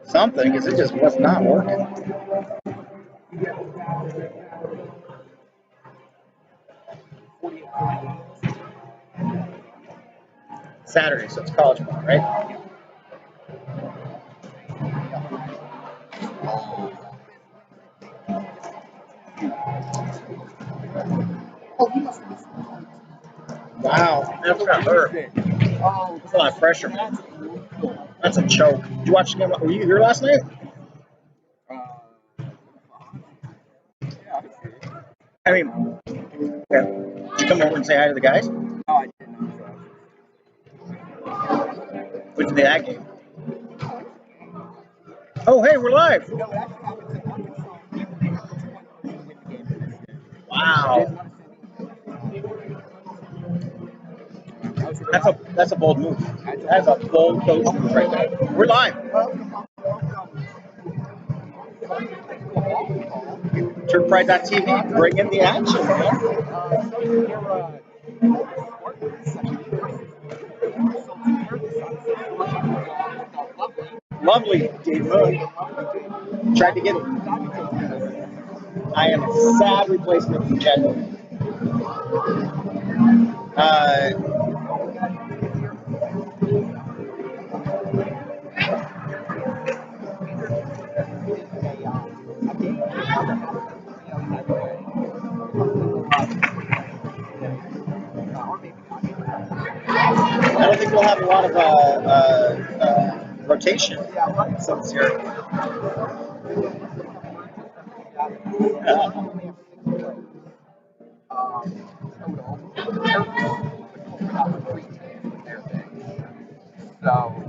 something, because it just was not working. Saturday, so it's college ball, right? Wow, that's got hurt. That's a lot of pressure, man. That's a choke. Did you watch the game? Were you here last night? I mean, yeah. Did you come over and say hi to the guys? No, I didn't. Went to that game. Oh, hey, we're live. Wow. That's a bold move. That's a bold coach move right there. We're live. TurkPride.tv, bring in the action, man. Lovely, Dave Moon. Tried to get it. I am a sad replacement for Chad. I don't think we'll have a lot of rotation. So this year.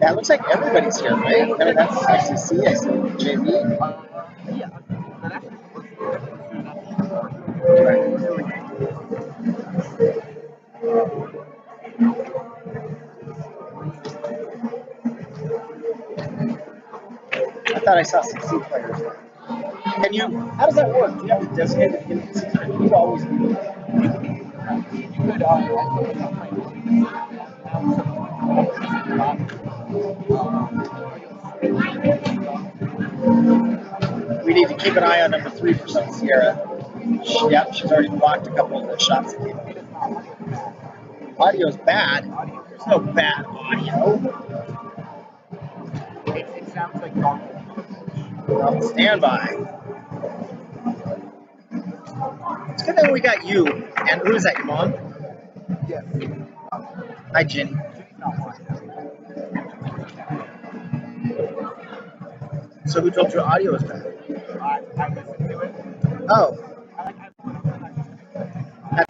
Yeah, it looks like everybody's here, right? I mean, that's SEC, I see JV. I thought I saw some C players. Can you? How does that work? Do you have to designate the beginning of the season, or do you always do that? We need to keep an eye on number 3 for some Seierra. Yep, she's already blocked a couple of the shots that came up. Audio's bad. There's no bad audio. It sounds like dog. Stand by. It's good that we got you. And who is that, your mom? Yes. Hi, Jenny. So who told you audio was bad? I listened to it. Oh.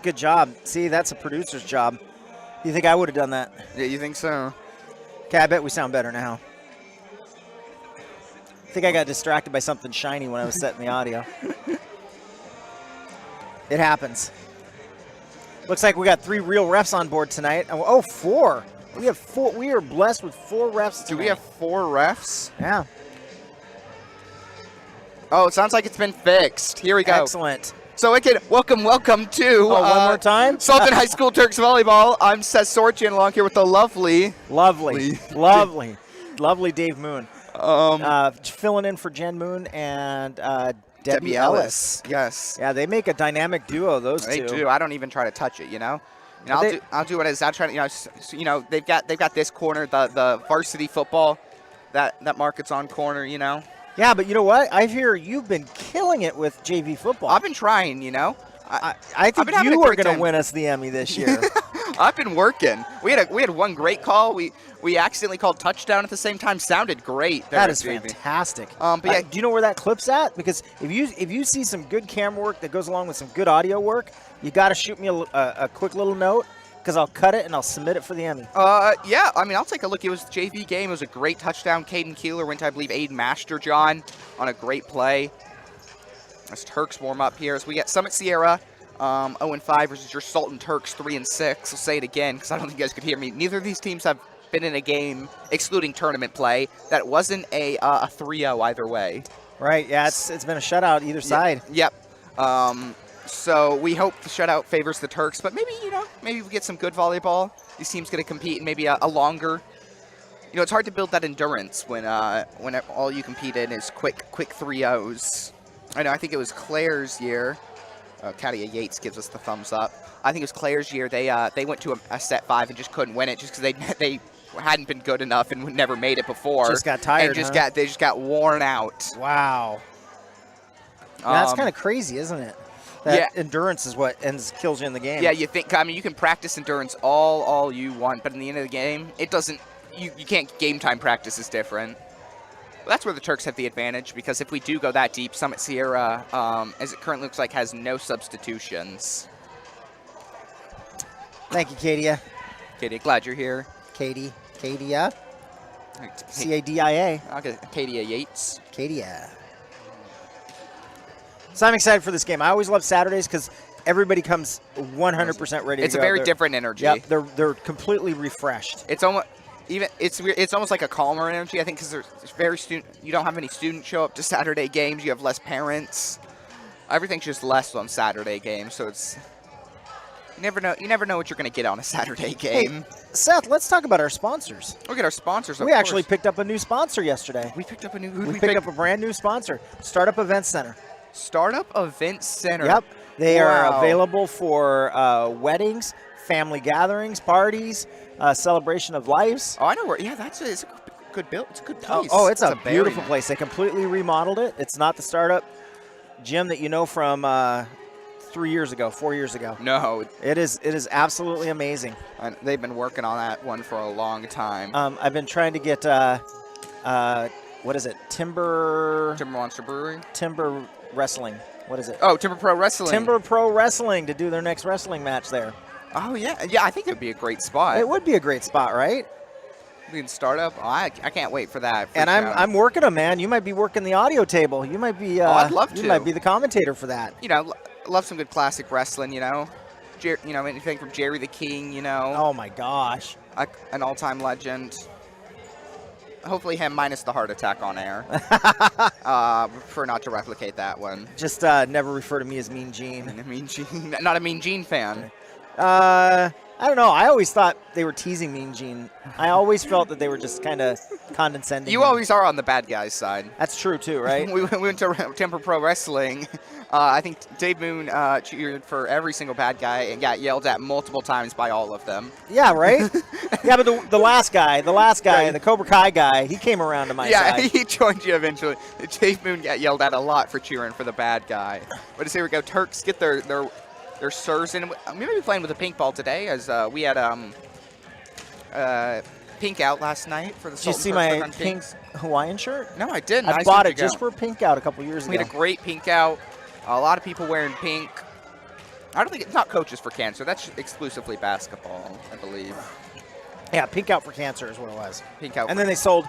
Good job. See, that's a producer's job. You think I would have done that? Yeah, you think so? Okay, I bet we sound better now. I think I got distracted by something shiny when I was setting the audio. It happens. Looks like we got 3 real refs on board tonight. Oh, 4. We have 4. We are blessed with 4 refs tonight. Do we have 4 refs? Yeah. Oh, it sounds like it's been fixed. Here we go. Excellent. So again, welcome to one more time. Sultan High School Turks Volleyball. I'm Seth Sorchian along here with the lovely Dave Moon. Filling in for Jen Moon and Debbie Ellis. Yes. Yeah, they make a dynamic duo. Those they two. They do. I don't even try to touch it. You know. I'll do what it is. I'll try to. They've got this corner, the varsity football, that market's on corner. You know. Yeah, but you know what? I hear you've been killing it with JV football. I've been trying, you know. I think you are going to win us the Emmy this year. I've been working. We had one great call. We accidentally called touchdown at the same time. Sounded great. That is fantastic. But yeah, do you know where that clip's at? Because if you see some good camera work that goes along with some good audio work, you got to shoot me a quick little note. Because I'll cut it and I'll submit it for the Emmy. Yeah, I mean, I'll take a look. It was a JV game. It was a great touchdown. Caden Keeler went to, I believe, Aiden Masterjohn on a great play. As Turks warm up here. As we get Summit Seierra 0-5 versus your Sultan Turks 3-6. I'll say it again because I don't think you guys could hear me. Neither of these teams have been in a game, excluding tournament play, that wasn't a 3-0 either way. Right, yeah, it's been a shutout either side. Yep. So we hope the shutout favors the Turks, but maybe we get some good volleyball. These teams going to compete in maybe a longer you know, it's hard to build that endurance when all you compete in is quick 3-0s. I know. I think it was Claire's year. Katia Yates gives us the thumbs up. I think it was Claire's year. They went to a set 5 and just couldn't win it just because they hadn't been good enough and never made it before. Just got tired. And they just got worn out. Wow. That's kind of crazy, isn't it? That endurance is what kills you in the game. Yeah, you think. I mean, you can practice endurance all you want, but in the end of the game, it doesn't. You can't. Game time practice is different. But that's where the Turks have the advantage, because if we do go that deep, Summit Seierra, as it currently looks like, has no substitutions. Thank you, Katia. Katia, glad you're here. Katia. C-A-D-I-A. Okay, Katia Yates. Katia. So I'm excited for this game. I always love Saturdays because everybody comes 100% ready to go. It's a very different energy. Yeah, they're completely refreshed. It's almost it's almost like a calmer energy, I think, because there's you don't have any students show up to Saturday games. You have less parents. Everything's just less on Saturday games, so it's you never know what you're going to get on a Saturday game. Hey, Seth, let's talk about our sponsors. Look at our sponsors. We actually picked up a new sponsor yesterday. We picked up a new. We picked up a brand new sponsor, Startup Event Center. Startup Event Center. Yep. They are available for weddings, family gatherings, parties, celebration of lives. Oh, I know where. Yeah, it's a good build. It's a good place. Oh, it's a beautiful place. They completely remodeled it. It's not the startup gym that you know from 4 years ago. No. It is absolutely amazing. And they've been working on that one for a long time. I've been trying to get what is it? Timber Monster Brewery? Timber Wrestling. What is it? Oh, Timber Pro Wrestling. Timber Pro Wrestling to do their next wrestling match there. Oh, yeah. Yeah, I think it would be a great spot. It would be a great spot, right? We can start up. Oh, I can't wait for that. And I'm working them, man. You might be working the audio table. You might be. I'd love to. You might be the commentator for that. You know, love some good classic wrestling. You know, anything from Jerry the King. You know. Oh my gosh. An all-time legend. Hopefully him minus the heart attack on air. Prefer not to replicate that one. Just never refer to me as Mean Gene. Mean Gene. Not a Mean Gene fan. I don't know. I always thought they were teasing Mean Gene. I always felt that they were just kind of condescending. You always are on the bad guy's side. That's true too, right? We went to Timber Pro Wrestling. I think Dave Moon cheered for every single bad guy and got yelled at multiple times by all of them. Yeah, right? Yeah, but the last guy, the Cobra Kai guy, he came around to my side. Yeah, he joined you eventually. Dave Moon got yelled at a lot for cheering for the bad guy. But here we go. Turks get their serves in. We may be playing with a pink ball today, as we had pink out last night for the Sultan. Did you see my pink Hawaiian shirt? No, I didn't. I bought it just for pink out a couple years ago. We had a great pink out. A lot of people wearing pink. I don't think it's not Coaches for Cancer. That's exclusively basketball, I believe. Yeah, Pink Out for Cancer is what it was. Pink Out. And then they sold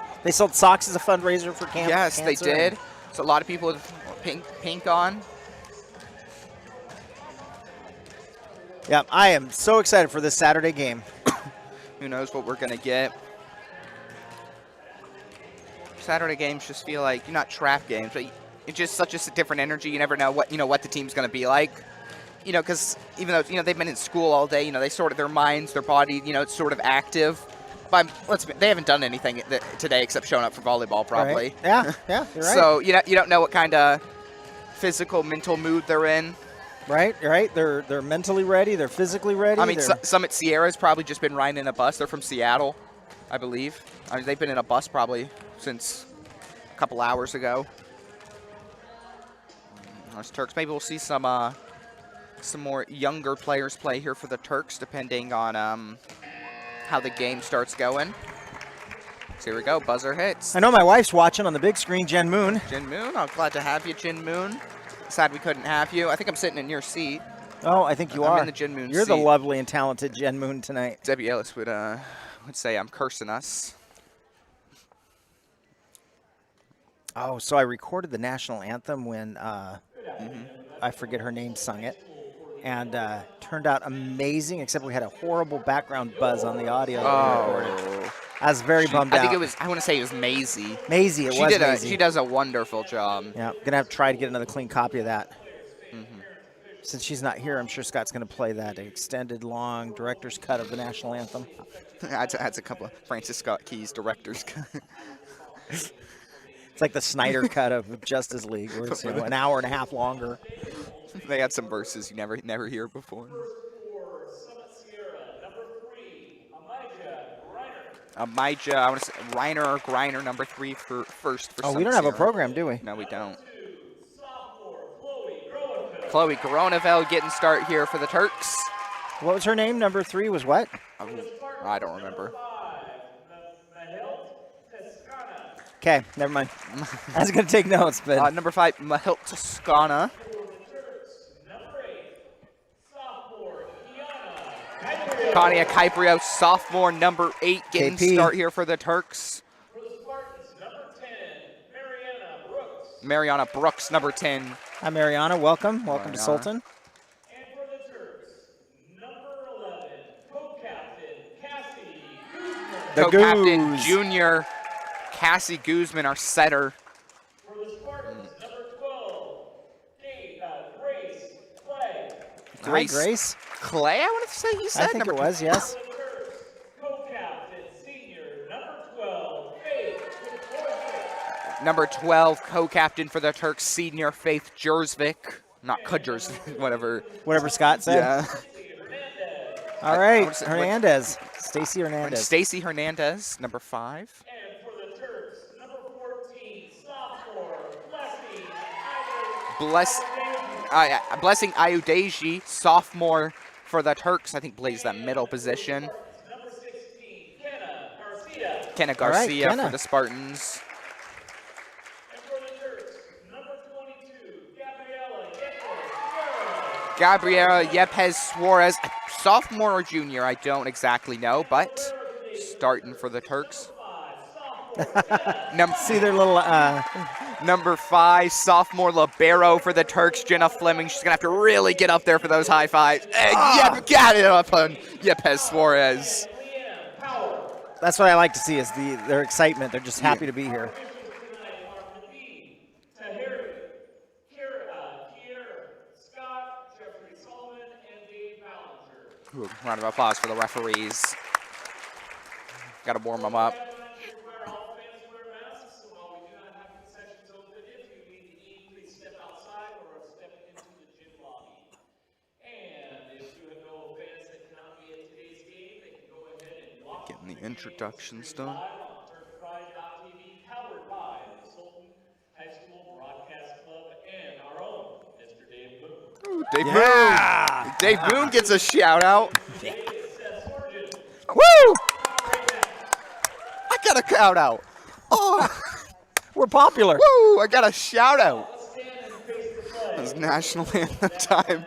socks as a fundraiser for cancer. Yes, they did. So a lot of people with pink on. Yeah, I am so excited for this Saturday game. Who knows what we're gonna get? Saturday games just feel like not trap games, but it's just such a different energy. You never know what the team's gonna be like. Because even though they've been in school all day, they sort of their minds, their body, it's sort of active. But they haven't done anything today except showing up for volleyball, probably. Right. Yeah, you're right. So you don't know what kind of physical, mental mood they're in. Right. They're mentally ready. They're physically ready. I mean, Summit Seierra's probably just been riding in a bus. They're from Seattle, I believe. I mean, they've been in a bus probably since a couple hours ago. Those Turks. Maybe we'll see some more younger players play here for the Turks, depending on how the game starts going. So here we go. Buzzer hits. I know my wife's watching on the big screen. Jen Moon. Jen Moon. I'm glad to have you, Jen Moon. Sad we couldn't have you. I think I'm sitting in your seat. Oh, I think you are. I'm in the Jen Moon You're seat. the lovely and talented Jen Moon tonight. Debbie Ellis would say I'm cursing us. Oh, so I recorded the national anthem when I forget her name sung it, and turned out amazing. Except we had a horrible background buzz on the audio. Oh. I was very bummed out. I think it was. I want to say it was Maisie. Maisie, Maisie. She does a wonderful job. Yeah, gonna have to try to get another clean copy of that. Since she's not here, I'm sure Scott's going to play that extended, long director's cut of the national anthem. Adds a couple of Francis Scott Key's director's cut. It's like the Snyder cut of Justice League, where it's an hour and a half longer. They had some verses you never hear before. Amijah, I want to say Reiner or Greiner, number 3 for first for we don't have a program, do we? No, we don't. Chloe Goronevel getting start here for the Turks. What was her name? Number 3 was what? I don't remember. Okay, never mind. I was going to take notes, but... Number 5, Mahilt Toscana. Kania Kyprio, sophomore, number 8, getting KP. start here for the Turks. Mariana Brooks, number 10. Hi, Mariana. Welcome. Welcome to Sultan. And for the Turks, number 11, co-captain Cassie Guzman. The Co-captain Goose. junior Cassie Guzman, our setter. For the Spartans, number 12, Grace Clay. Hi, Grace. Clay, I want to say you said. I think it was, yes. For the Turks, co-captain senior, number 12, Faith Kudjurvik. Number 12, co-captain for the Turks, senior Faith Jersvik. Not Kudjers, whatever. Whatever Scott said. Yeah. All right, Hernandez. Stacy Hernandez. Stacy Hernandez, number 5. And for the Turks, number 14, sophomore, Blessing Ayudeji, sophomore for the Turks. I think plays that middle position. number 16, Kenna Garcia. Kenna Garcia Kenna. for the Spartans. And for the Turks, number 22, Gabriela Yepes. Gabriela Yepes Suarez, sophomore or junior, I don't exactly know, but starting for the Turks. See their little... Number 5, sophomore libero for the Turks, Jenna Fleming. She's going to have to really get up there for those high fives. And got it up on Yepes Suarez. That's what I like to see is their excitement. They're just happy to be here. Scott, Jeffrey Sullivan, and Dave Ballinger. Ooh, round of applause for the referees. Got to warm them up. All fans wear masks, so while we do not have concessions open, if you need to eat, please step outside or step into the gym lobby. And if you know fans that cannot be at today's game, they can go ahead and walk Getting the introductions done. live on TurkPride.tv, powered by the Sultan High School Broadcast Club and our own Mr. Dave Boone. Ooh, Dave Boone. Dave Boone gets a shout out. Woo! I got a shout out. Oh, We're popular. woo! I got a shout out. It's national anthem time.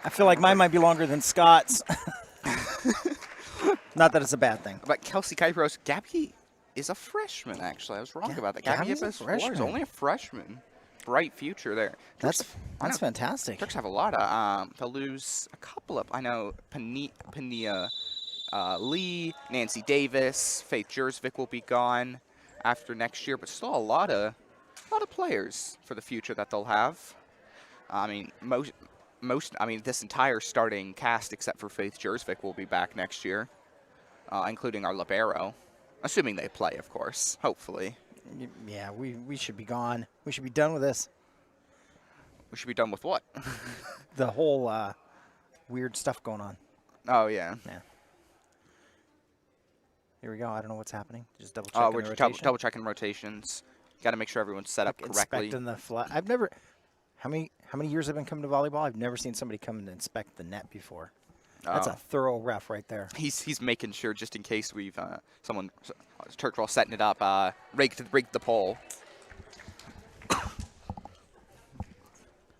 I feel like mine might be longer than Scott's. Not that it's a bad thing. But Kelsey Kypros, Gabby is a freshman, actually. I was wrong about that. Gabby Gabby's a is freshman. only a freshman. Bright future there. That's fantastic. Turks have a lot of, they'll lose a couple of, I know, Pania Lee, Nancy Davis, Faith Jersvik will be gone after next year, but still a lot of players for the future that they'll have. I mean, this entire starting cast except for Faith Jersvik will be back next year, including our libero, assuming they play, of course, hopefully. Yeah, we should be gone. We should be done with this. We should be done with what? The whole weird stuff going on. Oh, yeah. Yeah. Here we go. I don't know what's happening. Just double checking We're the rotation. double checking rotations. Got to make sure everyone's set up correctly. Inspecting the fly. I've never. How many years I've been coming to volleyball? I've never seen somebody come and inspect the net before. That's a thorough ref right there. He's making sure just in case we've Turk while setting it up, rigged the pole.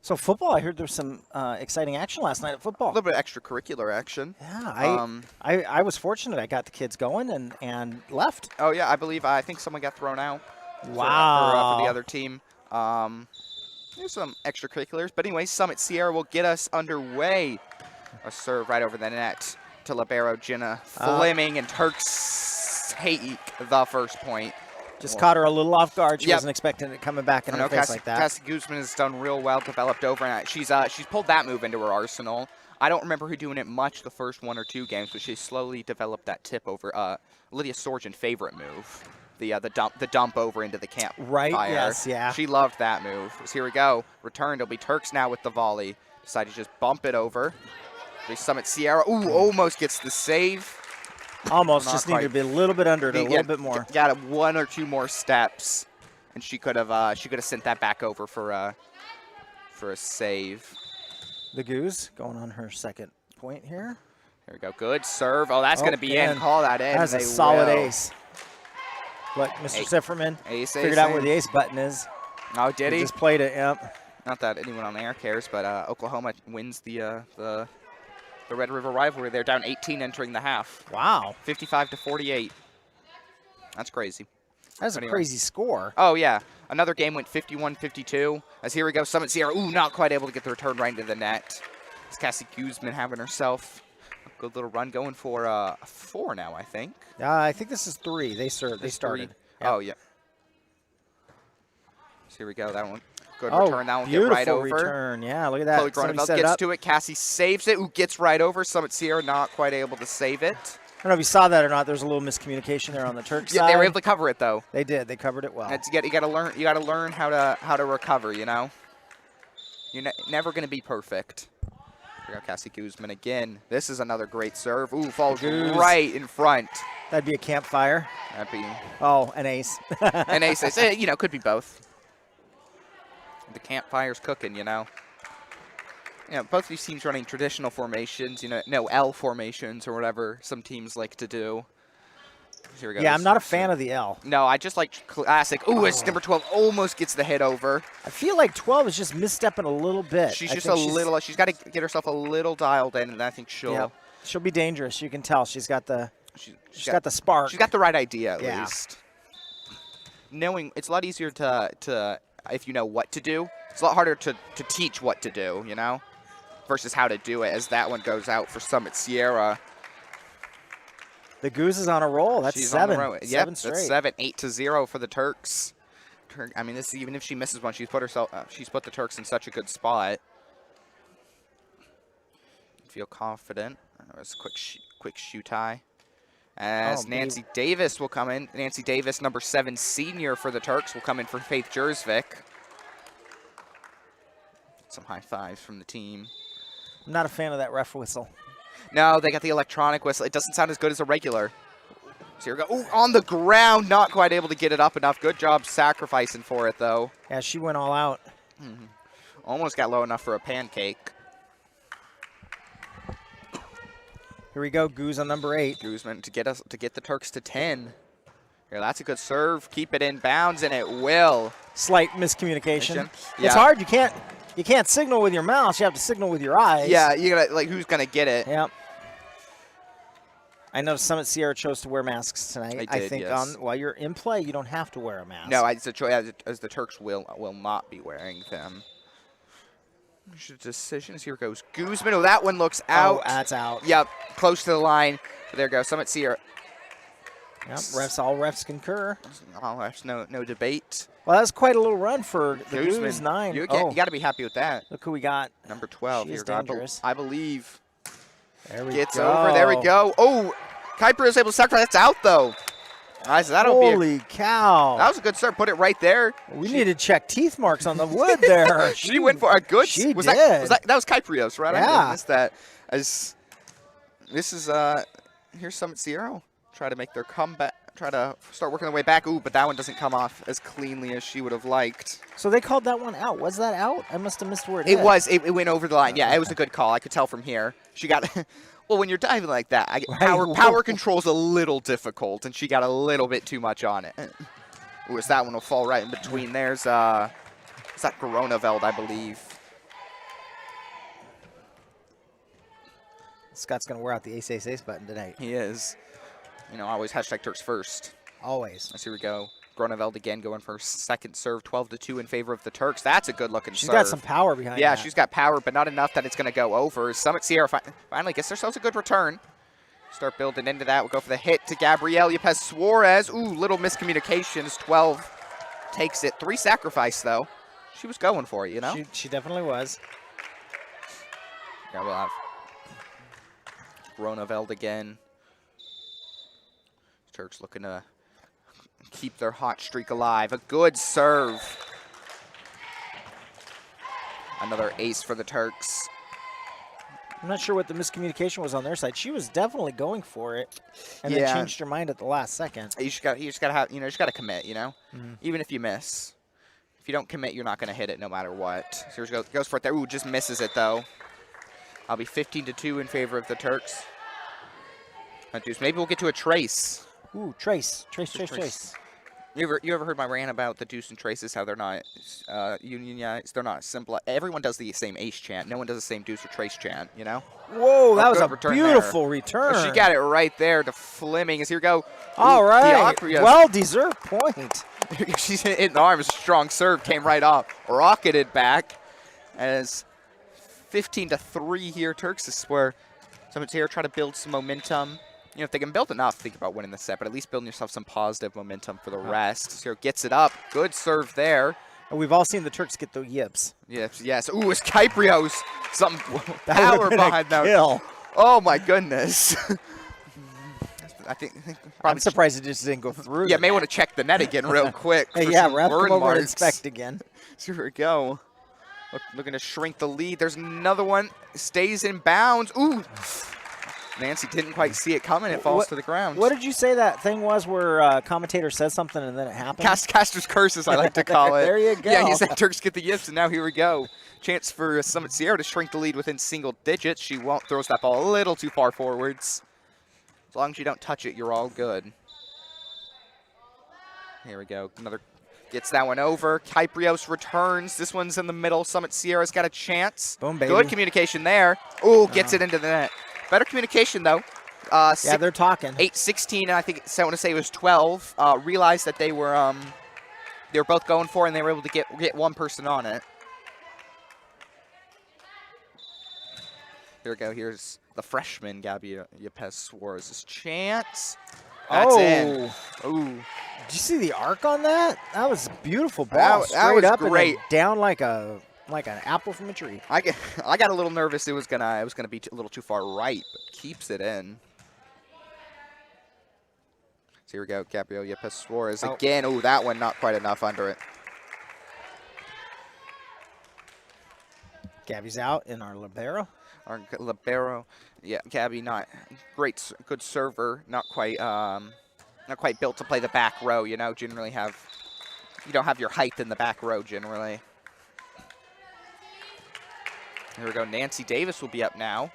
So football, I heard there was some exciting action last night at football. A little bit of extracurricular action. Yeah, I was fortunate. I got the kids going and left. Oh yeah, I think someone got thrown out. Wow. For the other team. There's some extracurriculars, but anyway, Summit Seierra will get us underway. A serve right over the net to libero Jenna Fleming, and Turks take the first point. Just caught her a little off guard. She wasn't expecting it coming back in her face like that. Cassie Guzman has done real well, developed over, and she's pulled that move into her arsenal. I don't remember her doing it much the first 1 or 2 games, but she slowly developed that tip over Lydia Sorgen's favorite move, the dump over into the camp. Right. Fire. Yes. Yeah. She loved that move. So here we go. Returned. It'll be Turks now with the volley. Decided to just bump it over. We Summit Seierra. Ooh, almost gets the save. Almost. Just needed to be a little bit under it, a little bit more. Got 1 or 2 more steps, and she could have sent that back over for a save. The Goose going on her second point here. Here we go. Good serve. Oh, that's going to be in. Call that in. That's a solid ace. Look, Mr. Sifferman figured out where the ace button is. Oh, did he? Just played it. Yep. Not that anyone on the air cares, but Oklahoma wins the Red River rivalry. They're down 18 entering the half. Wow. 55-48. That's crazy. That's a crazy score. Oh, yeah. Another game went 51-52. As here we go, Summit Seierra. Ooh, not quite able to get the return right into the net. It's Cassie Guzman having herself a good little run, going for a 4 now, I think. I think this is 3. They started. Yep. Oh, yeah. So here we go. That one. Good return. That one get right over. Return. Yeah, look at that. Chloe Groneveld gets to it. Cassie saves it. Ooh, gets right over. Summit Seierra not quite able to save it. I don't know if you saw that or not. There's a little miscommunication there on the Turk side. Yeah, they were able to cover it though. They did. They covered it well. You got to learn. You got to learn how to recover. You know, you're never going to be perfect. Here we go, Cassie Guzman again. This is another great serve. Ooh, falls right in front. That'd be a campfire. That'd be. Oh, an ace. An ace. You know, could be both. The campfire's cooking. You know. Both these teams running traditional formations, no L formations or whatever some teams like to do. Here we go. Yeah, I'm not a fan of the L. No, I just like classic. Ooh, it's number 12 almost gets the hit over. I feel like 12 is just misstepping a little bit. She's just a little. She's got to get herself a little dialed in, and I think she'll be dangerous. You can tell she's got the she's got the spark. She's got the right idea at least. Knowing it's a lot easier to if you know what to do. It's a lot harder to teach what to do, versus how to do it, as that one goes out for Summit Seierra. The Goose is on a roll. That's She's 7. On the roll. Seven straight. That's 7. 8-0 for the Turks. I mean, this even if she misses one, she's put the Turks in such a good spot. Feel confident. That was a quick shoe tie. As Nancy Davis will come in. Nancy Davis, number 7 senior for the Turks, will come in for Faith Jersvik. Some high fives from the team. I'm not a fan of that ref whistle. No, they got the electronic whistle. It doesn't sound as good as a regular. So here we go. Ooh, on the ground, not quite able to get it up enough. Good job sacrificing for it, though. Yeah, she went all out. Almost got low enough for a pancake. Here we go, Goose on number 8. Guzman to get the Turks to 10. Here, that's a good serve. Keep it in bounds, and it will. Slight miscommunication. Yeah. It's hard. You can't You can't signal with your mouth. You have to signal with your eyes. Yeah, you gotta, like, who's going to get it? Yep. I noticed Summit Seierra chose to wear masks tonight. I did, think yes. while you're in play, you don't have to wear a mask. No, it's a choice, as the Turks will not be wearing them. Decisions. Here goes Guzman. Oh, that one looks out. Oh, that's out. Yep, close to the line. But there goes Summit Seierra. Yep, all refs concur. All refs, no debate. Well, that's quite a little run for the Guzman. Guz 9. You got to be happy with that. Look who we got. Number 12. She is Here, dangerous. I believe. There we Gets go. over. There we go. Oh, Kuiper is able to sacrifice. That's out, though. All right, so that'll be Holy cow. that was a good serve. Put it right there. We need to check teeth marks on the wood there. She went for a good. She was did. That was Kyprios, right? Yeah. I missed that. As this is here's Summit Seierra. Try to make their comeback. Try to start working their way back. Ooh, but that one doesn't come off as cleanly as she would have liked. So they called that one out. Was that out? I must have missed where it It hit. was. It went over the line. Yeah, it was a good call. I could tell from here. She got. Well, when you're diving like that, power control's a little difficult, and she got a little bit too much on it. Ooh, that one will fall right in between. There's is that Coronaveld, I believe. Scott's going to wear out the ace button tonight. He is. You know, always hashtag Turks first. Always. Let's here we go. Groneveld again going for second serve, 12-2 in favor of the Turks. That's a good-looking serve. She's got some power behind Yeah, that. she's got power, but not enough that it's going to go over. Summit Seierra finally gets themselves a good return. Start building into that. We'll go for the hit to Gabrielle Yepes Suarez. Ooh, little miscommunications. 12 takes it. 3 sacrifice, though. She was going for it, you know? She definitely was. Yeah, we'll have Groneveld again. Turks looking to keep their hot streak alive. A good serve. Another ace for the Turks. I'm not sure what the miscommunication was on their side. She was definitely going for it, and then changed her mind at the last second. You just got to have, you just got to commit, you know, even if you miss. If you don't commit, you're not going to hit it no matter what. So here goes for it there. Ooh, just misses it though. I'll be 15-2 in favor of the Turks. Maybe we'll get to a trace. Ooh, trace. You ever heard my rant about the deuce and traces, how they're not unionized? They're not simple. Everyone does the same ace chant. No one does the same deuce or trace chant, you know? Whoa, that was a return beautiful there. return. Oh, she got it right there to Fleming. As here we go. All right. Diacrios. Well-deserved point. She's hitting the arm. A strong serve came right off. Rocketed back. As 15-3 here, Turks is where someone's here try to build some momentum. You know, if they can build enough, think about winning the set, but at least building yourself some positive momentum for the rest. So gets it up. Good serve there. And we've all seen the Turks get the yips. Yes. Ooh, it's Kyprios. Some That power behind that. kill. Oh, my goodness. I think I'm surprised it just didn't go through. Yeah, may want to check the net again real quick. Hey, yeah, ref, burn come over and marks. inspect again. So here we go. Looking to shrink the lead. There's another one. Stays in bounds. Ooh. Nancy didn't quite see it coming. It falls to the ground. What did you say that thing was where commentator says something and then it happens? Caster's curses, I like to call it. There you go. Yeah, he said Turks get the yips, and now here we go. Chance for Summit Seierra to shrink the lead within single digits. She won't throw that ball a little too far forwards. As long as you don't touch it, you're all good. Here we go. Another gets that one over. Kyprios returns. This one's in the middle. Summit Sierra's got a chance. Boom, baby. Good communication there. Ooh, gets it into the net. Better communication, though. Yeah, they're talking. 8-16, and I think I want to say it was 12. Realized that they were both going for it, and they were able to get one person on it. Here we go. Here's the freshman, Gabby Yepes Suarez's chance. That's in. Ooh. Did you see the arc on that? That was a beautiful ball. That was up great. And then down like an apple from a tree. I got a little nervous. It was gonna be a little too far right, but keeps it in. So here we go. Gabrielle Yepes Suarez again. Oh, that one not quite enough under it. Gabby's out in our libero. Our libero, yeah, Gabby not great, good server, not quite built to play the back row. You know, generally you don't have your height in the back row generally. Here we go. Nancy Davis will be up now.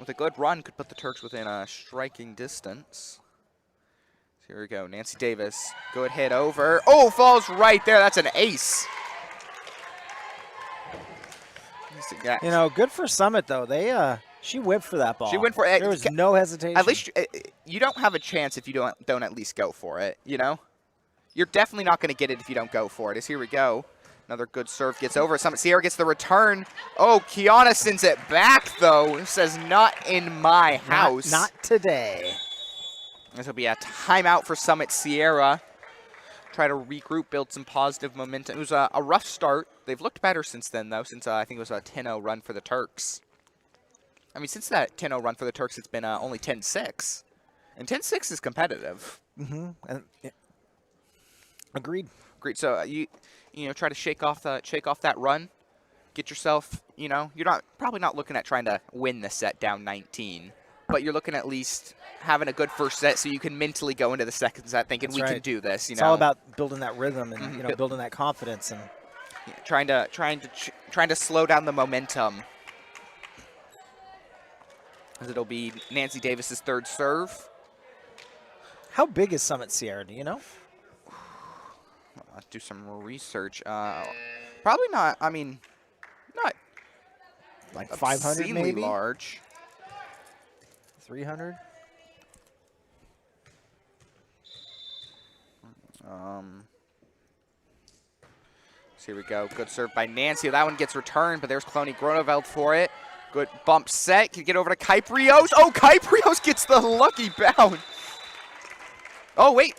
With a good run, could put the Turks within a striking distance. So here we go. Nancy Davis, good hit over. Oh, falls right there. That's an ace. Yeah. You know, good for Summit though. She went for that ball. She went for it. There was no hesitation. At least you don't have a chance if you don't at least go for it. You know, you're definitely not going to get it if you don't go for it. As here we go. Another good serve gets over. Seierra gets the return. Oh, Kiana sends it back, though. Says, not in my house. Not today. This will be a timeout for Summit Seierra. Try to regroup, build some positive momentum. It was a rough start. They've looked better since then, though, since I think it was a 10-0 run for the Turks. I mean, since that 10-0 run for the Turks, it's been only 10-6. And 10-6 is competitive. Mm-hmm. Agreed. Agreed. So you know, try to shake off that run, get yourself, you know, you're probably not looking at trying to win the set down 19, but you're looking at least having a good first set so you can mentally go into the second set thinking we can do this. It's all about building that rhythm and you know, building that confidence and trying to slow down the momentum. As it'll be Nancy Davis's third serve. How big is Summit Seierra? Do you know? Let's do some research. Probably not. I mean, not like 500 maybe. Large. 300. So here we go. Good serve by Nancy. That one gets returned, but there's Cloney Groneveld for it. Good bump set. Can get over to Kyprios. Oh, Kyprios gets the lucky bound. Oh, wait.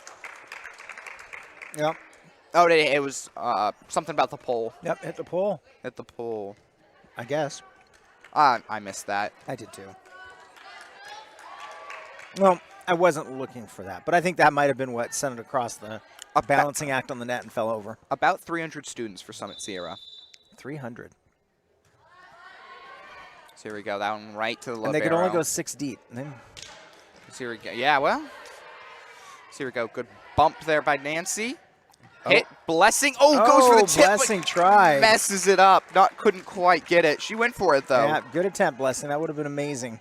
Yep. Oh, it was something about the pole. Yep, hit the pole. Hit the pole. I guess. I missed that. I did too. Well, I wasn't looking for that, but I think that might have been what sent it across the balancing act on the net and fell over. About 300 students for Summit Seierra. 300. So here we go. That one right to the low And they could barrel. only go 6 deep. And then So here we go. Yeah, well. So here we go. Good bump there by Nancy. Hit. Blessing. Oh, goes for the tip. Blessing try. Messes it up. Couldn't quite get it. She went for it, though. Yeah, good attempt, Blessing. That would have been amazing.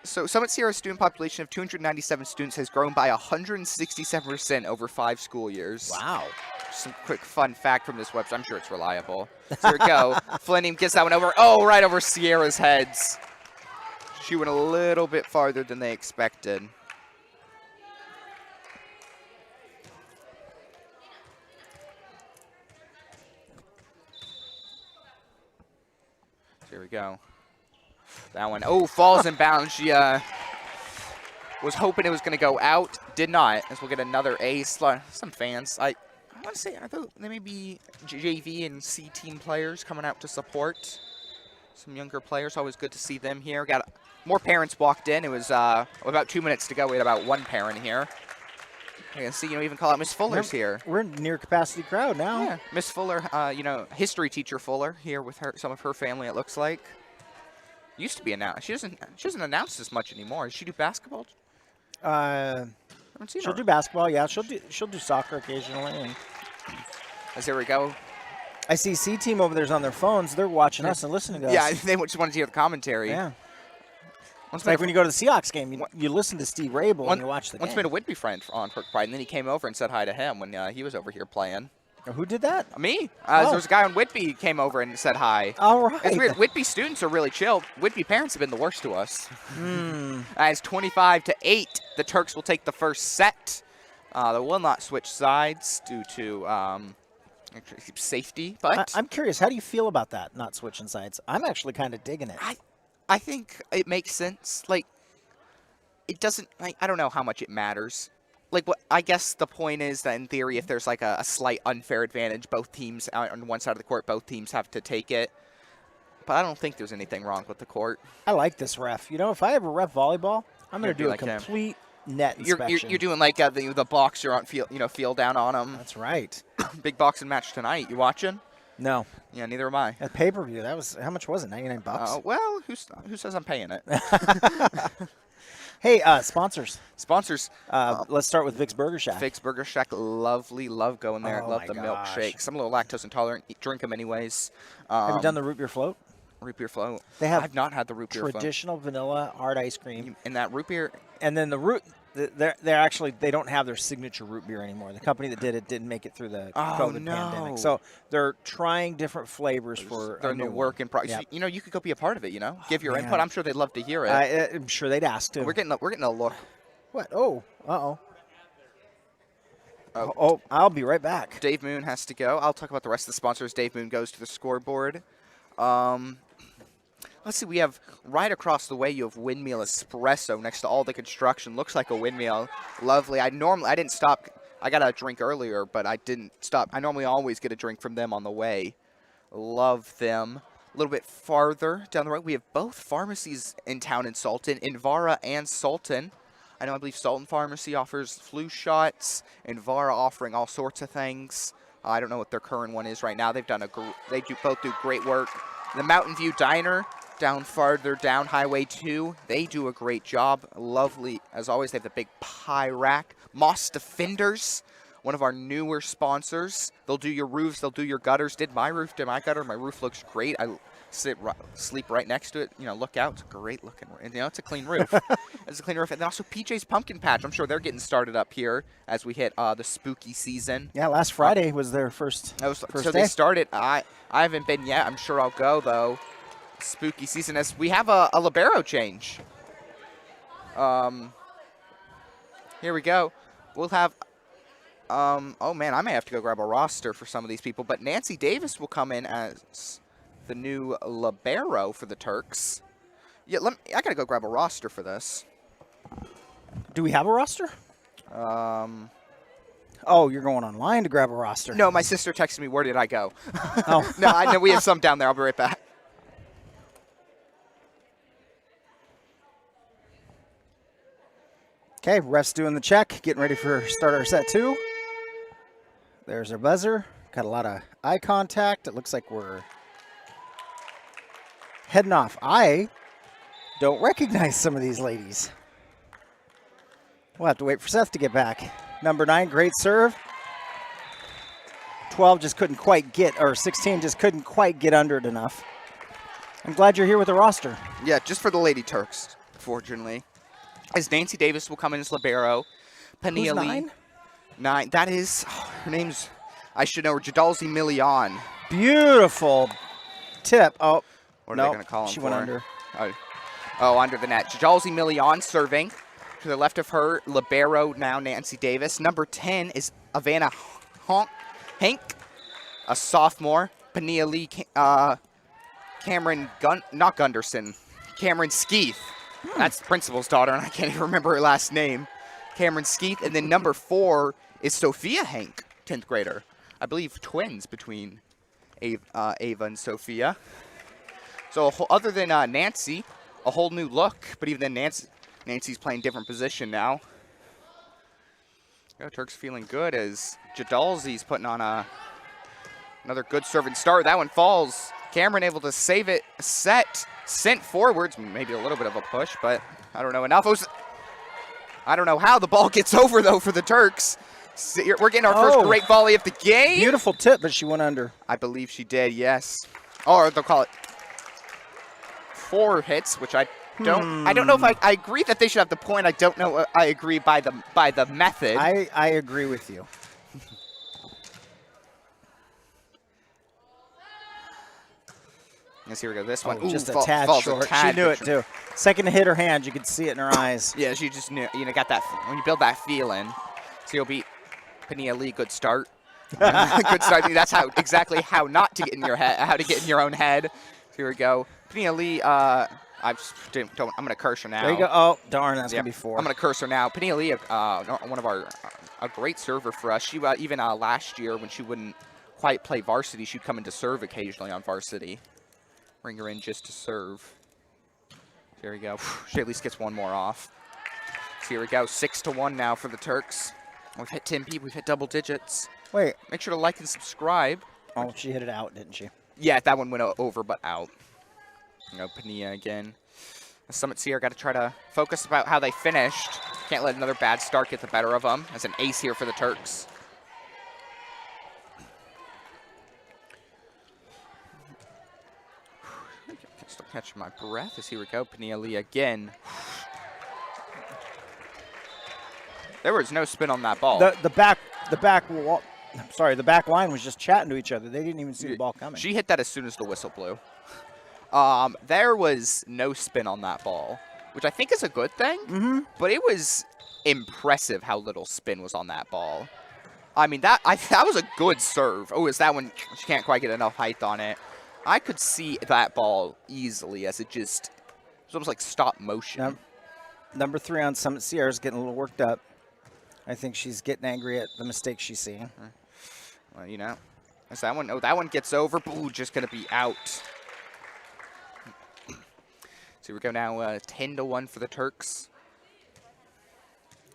So Summit Seierra's student population of 297 students has grown by 167% over 5 school years. Wow. Some quick fun fact from this website. I'm sure it's reliable. So here we go. Flinning gets that one over. Oh, right over Sierra's heads. She went a little bit farther than they expected. Here we go. That one, oh, falls in bounds. She was hoping it was going to go out. Did not, as we'll get another ace. Some fans, I want to say, they may be JV and C team players coming out to support. Some younger players, always good to see them here. Got more parents walked in. It was about 2 minutes to go. We had about 1 parent here. You can see, even call out Miss Fuller's here. We're in near capacity crowd now. Yeah, Miss Fuller, history teacher Fuller here with some of her family. It looks like. Used to be announced. She doesn't announce as much anymore. Does she do basketball? She'll do basketball. Yeah, she'll do soccer occasionally. And as there we go. I see C team over there's on their phones. They're watching us and listening to us. Yeah, they just wanted to hear the commentary. Yeah. It's like when you go to the Seahawks game, you listen to Steve Rabel and you watch the game. Once made a Whitby friend on Turk Pride, and then he came over and said hi to him when he was over here playing. Who did that? Me. There was a guy on Whitby who came over and said hi. All right. It's weird. Whitby students are really chill. Whitby parents have been the worst to us. As 25-8, the Turks will take the first set. They will not switch sides due to safety. But I'm curious, how do you feel about that, not switching sides? I'm actually kind of digging it. I think it makes sense. Like, it doesn't. I don't know how much it matters. Like, what I guess the point is that in theory, if there's like a slight unfair advantage, both teams on one side of the court, both teams have to take it. But I don't think there's anything wrong with the court. I like this ref. If I ever ref volleyball, I'm going to do a complete net inspection. You're doing like the boxer on field, feel down on them. That's right. Big boxing match tonight. You watching? No. Yeah, neither am I. At pay-per-view, how much was it? $99? Well, who says I'm paying it? Hey, sponsors. Sponsors. Let's start with Vic's Burger Shack. Vic's Burger Shack, lovely. Love going there. Oh, love the milkshakes. I'm a little lactose intolerant. Drink them anyways. Have you done the root beer float? Root beer float. They have I've not had the root beer float. Traditional vanilla hard ice cream. And that root beer. And then the root. they're actually, they don't have their signature root beer anymore. The company that did it didn't make it through the COVID pandemic. So they're trying different flavors for They're a in the new work one. in progress. Yep. You know, you could go be a part of it. You know, give your man. input. I'm sure they'd love to hear it. I'm sure they'd ask too. We're getting a look. What? Oh, oh, I'll be right back. Dave Moon has to go. I'll talk about the rest of the sponsors. Dave Moon goes to the scoreboard. Let's see. We have right across the way. You have Windmill Espresso next to all the construction. Looks like a windmill. Lovely. I didn't stop. I got a drink earlier, but I didn't stop. I normally always get a drink from them on the way. Love them. A little bit farther down the road, we have both pharmacies in town in Sultan, Invara and Sultan. I believe Sultan Pharmacy offers flu shots, Invara offering all sorts of things. I don't know what their current one is right now. They both do great work. The Mountain View Diner down farther down Highway 2, they do a great job. Lovely, as always. They have the big pie rack. Moss Defenders, one of our newer sponsors. They'll do your roofs, they'll do your gutters. Did my roof, did my gutter. My roof looks great. I sleep right next to it. You know, look out. It's a great looking roof. You know, it's a clean roof. It's a clean roof. And then also PJ's Pumpkin Patch. I'm sure they're getting started up here as we hit the spooky season. Yeah, last Friday was their first So day. they started. I haven't been yet. I'm sure I'll go, though. Spooky season as we have a libero change. Here we go. We'll have oh man, I may have to go grab a roster for some of these people, but Nancy Davis will come in as the new libero for the Turks. Yeah, I gotta go grab a roster for this. Do we have a roster? Oh, you're going online to grab a roster. No, my sister texted me, where did I go? Oh. No, I know we have some down there. I'll be right back. Okay, ref's doing the check, getting ready for starter set 2. There's our buzzer. Got a lot of eye contact. It looks like we're heading off. I don't recognize some of these ladies. We'll have to wait for Seth to get back. Number 9, great serve. 12 just couldn't quite get, or 16 just couldn't quite get under it enough. I'm glad you're here with the roster. Yeah, just for the Lady Turks, fortunately. As Nancy Davis will come in as libero. Pania Who's Lee. 9? 9. That is, her name's, I should know her, Jadalzi Milian. Beautiful tip. Oh, What are no, they going to call him she for? went under. Oh, under the net. Jadalzi Milian serving. To the left of her, libero now Nancy Davis. Number 10 is Ivana Hank, a sophomore. Pania Lee, Cameron Cameron Skeeth. That's the principal's daughter, and I can't even remember her last name. Cameron Skeeth. And then number 4 is Sophia Hank, 10th grader. I believe twins between Ava and Sophia. So other than Nancy, a whole new look. But even then, Nancy's playing different position now. Turk's feeling good as Jadalzi's putting on another good serve and start. That one falls. Cameron able to save it. Sent forwards. Maybe a little bit of a push, but I don't know enough. I don't know how the ball gets over, though, for the Turks. We're getting our first great volley of the game. Beautiful tip, but she went under. I believe she did, yes. Or they'll call it 4 hits, which I don't know if I agree that they should have the point. I don't know. I agree by the method. I agree with you. Yes, here we go. This one Just a tad short. She knew it too. Second to hit her hand, you could see it in her eyes. Yeah, she just knew. You know, got that when you build that feeling. So you'll beat Pania Lee. Good start. Good start. That's exactly how not to get in your head. How to get in your own head. Here we go. Pania Lee. I'm gonna curse her now. There you go. Oh, darn, that's gonna be 4. I'm gonna curse her now. Pania Lee, one of a great server for us. She even last year when she wouldn't quite play varsity, she'd come in to serve occasionally on varsity. Bring her in just to serve. There we go. She at least gets one more off. So here we go. 6-1 now for the Turks. We've hit 10 people. We've hit double digits. Wait. Make sure to like and subscribe. Oh, she hit it out, didn't she? Yeah, that one went over but out. Pania again. Summit Seierra got to try to focus about how they finished. Can't let another bad start get the better of them. As an ace here for the Turks. Still catching my breath as here we go. Pania Lee again. There was no spin on that ball. The back line was just chatting to each other. They didn't even see the ball coming. She hit that as soon as the whistle blew. There was no spin on that ball, which I think is a good thing. But it was impressive how little spin was on that ball. I mean, that was a good serve. Oh, is that one? She can't quite get enough height on it. I could see that ball easily as it was almost like stop motion. Number 3 on Summit Seierra is getting a little worked up. I think she's getting angry at the mistakes she's seeing. Well, you know, that's that one. Oh, that one gets over. Ooh, just going to be out. So we go now 10-1 for the Turks.